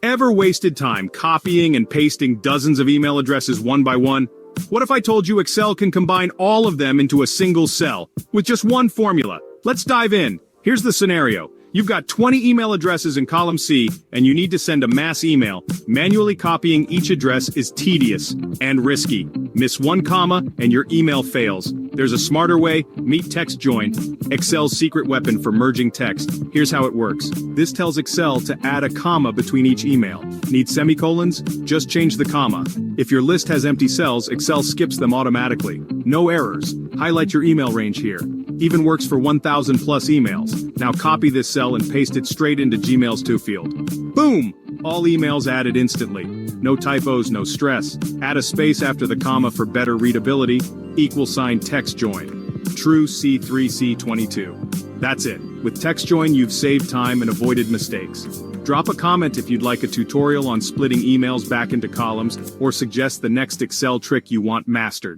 Ever wasted time copying and pasting dozens of email addresses one by one? What if I told you Excel can combine all of them into a single cell, with just one formula? Let's dive in. Here's the scenario. You've got 20 email addresses in column C, and you need to send a mass email. Manually copying each address is tedious and risky. Miss one comma, and your email fails. There's a smarter way. Meet TEXTJOIN, Excel's secret weapon for merging text. Here's how it works. This tells Excel to add a comma between each email. Need semicolons? Just change the comma. If your list has empty cells, Excel skips them automatically. No errors. Highlight your email range here. Even works for 1,000 plus emails. Now copy this cell and paste it straight into Gmail's to field. Boom! All emails added instantly. No typos, no stress. Add a space after the comma for better readability. =sign TEXTJOIN. True C3C22. That's it. With TEXTJOIN, you've saved time and avoided mistakes. Drop a comment if you'd like a tutorial on splitting emails back into columns, or suggest the next Excel trick you want mastered.